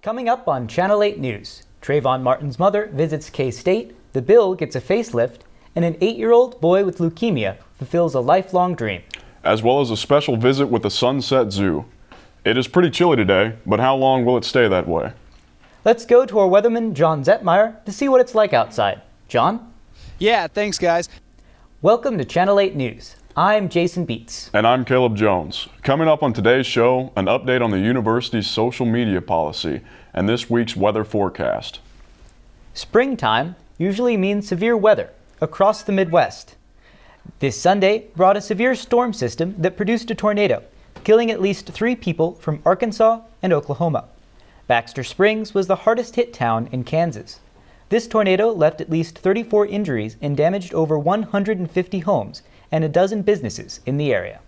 Coming up on Channel 8 News, Trayvon Martin's mother visits K-State, the bill gets a facelift, and an 8-year-old boy with leukemia fulfills a lifelong dream. As well as a special visit with the Sunset Zoo. It is pretty chilly today, but how long will it stay that way? Let's go to our weatherman, John Zettmeyer, to see what it's like outside. John? Yeah, thanks, guys. Welcome to Channel 8 News. I'm Jason Beets. And I'm Caleb Jones. Coming up on today's show, an update on the university's social media policy and this week's weather forecast. Springtime usually means severe weather across the Midwest. This Sunday brought a severe storm system that produced a tornado, killing at least 3 people from Arkansas and Oklahoma. Baxter Springs was the hardest hit town in Kansas. This tornado left at least 34 injuries and damaged over 150 homes and a dozen businesses in the area.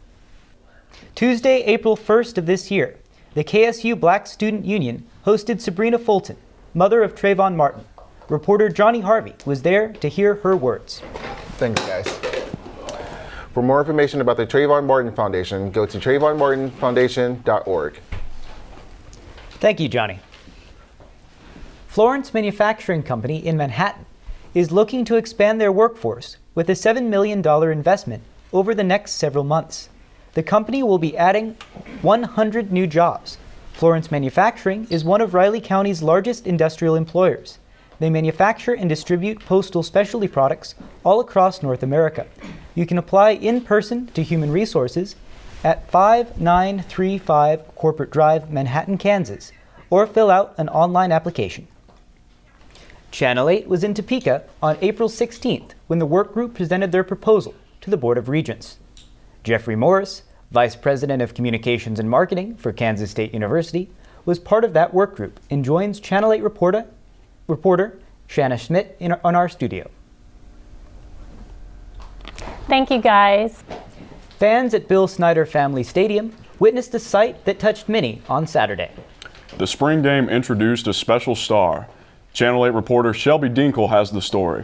Tuesday, April 1st of this year, the KSU Black Student Union hosted Sabrina Fulton, mother of Trayvon Martin. Reporter Johnny Harvey was there to hear her words. Thanks, guys. For more information about the Trayvon Martin Foundation, go to trayvonmartinfoundation.org. Thank you, Johnny. Florence Manufacturing Company in Manhattan is looking to expand their workforce with a $7 million investment over the next several months. The company will be adding 100 new jobs. Florence Manufacturing is one of Riley County's largest industrial employers. They manufacture and distribute postal specialty products all across North America. You can apply in person to Human Resources at 5935 Corporate Drive, Manhattan, Kansas, or fill out an online application. Channel 8 was in Topeka on April 16th when the work group presented their proposal to the Board of Regents. Jeffrey Morris, Vice President of Communications and Marketing for Kansas State University, was part of that work group and joins Channel 8 reporter Shanna Schmidt on our studio. Thank you, guys. Fans at Bill Snyder Family Stadium witnessed a sight that touched many on Saturday. The spring game introduced a special star. Channel 8 reporter Shelby Dinkle has the story.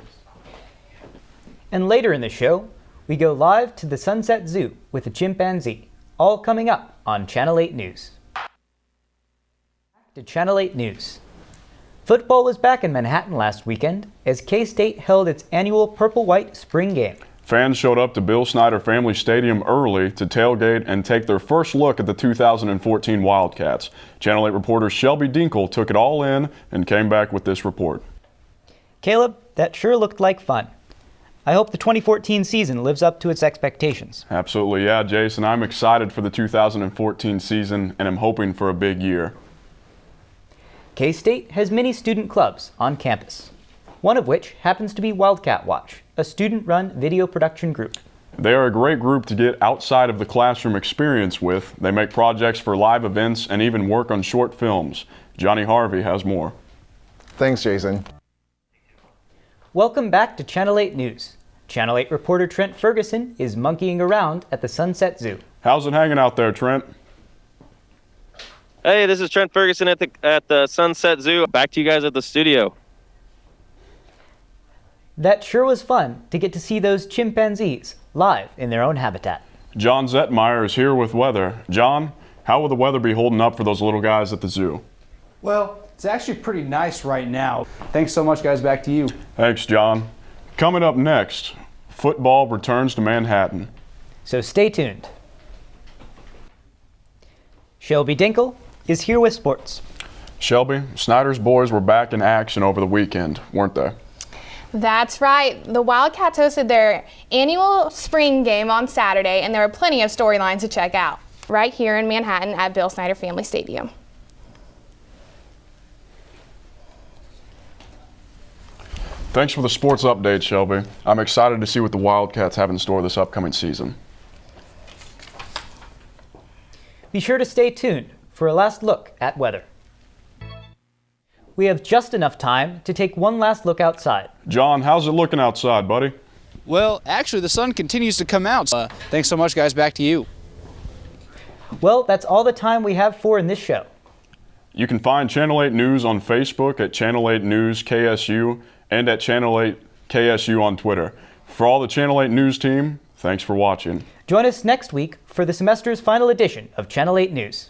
And later in the show, we go live to the Sunset Zoo with a chimpanzee, all coming up on Channel 8 News. Back to Channel 8 News. Football was back in Manhattan last weekend as K-State held its annual Purple-White spring game. Fans showed up to Bill Snyder Family Stadium early to tailgate and take their first look at the 2014 Wildcats. Channel 8 reporter Shelby Dinkle took it all in and came back with this report. Caleb, that sure looked like fun. I hope the 2014 season lives up to its expectations. Absolutely, yeah, Jason. I'm excited for the 2014 season and I'm hoping for a big year. K-State has many student clubs on campus, one of which happens to be Wildcat Watch, a student-run video production group. They are a great group to get outside of the classroom experience with. They make projects for live events and even work on short films. Johnny Harvey has more. Thanks, Jason. Welcome back to Channel 8 News. Channel 8 reporter Trent Ferguson is monkeying around at the Sunset Zoo. How's it hanging out there, Trent? Hey, this is Trent Ferguson at the Sunset Zoo. Back to you guys at the studio. That sure was fun to get to see those chimpanzees live in their own habitat. John Zettmeyer is here with weather. John, how will the weather be holding up for those little guys at the zoo? Well, it's actually pretty nice right now. Thanks so much, guys. Back to you. Thanks, John. Coming up next, football returns to Manhattan. So stay tuned. Shelby Dinkle is here with sports. Shelby, Snyder's boys were back in action over the weekend, weren't they? That's right. The Wildcats hosted their annual spring game on Saturday, and there were plenty of storylines to check out right here in Manhattan at Bill Snyder Family Stadium. Thanks for the sports update, Shelby. I'm excited to see what the Wildcats have in store this upcoming season. Be sure to stay tuned for a last look at weather. We have just enough time to take one last look outside. John, how's it looking outside, buddy? Well, actually, the sun continues to come out. Thanks so much, guys. Back to you. Well, that's all the time we have for in this show. You can find Channel 8 News on Facebook at Channel 8 News KSU and at Channel 8 KSU on Twitter. For all the Channel 8 News team, thanks for watching. Join us next week for the semester's final edition of Channel 8 News.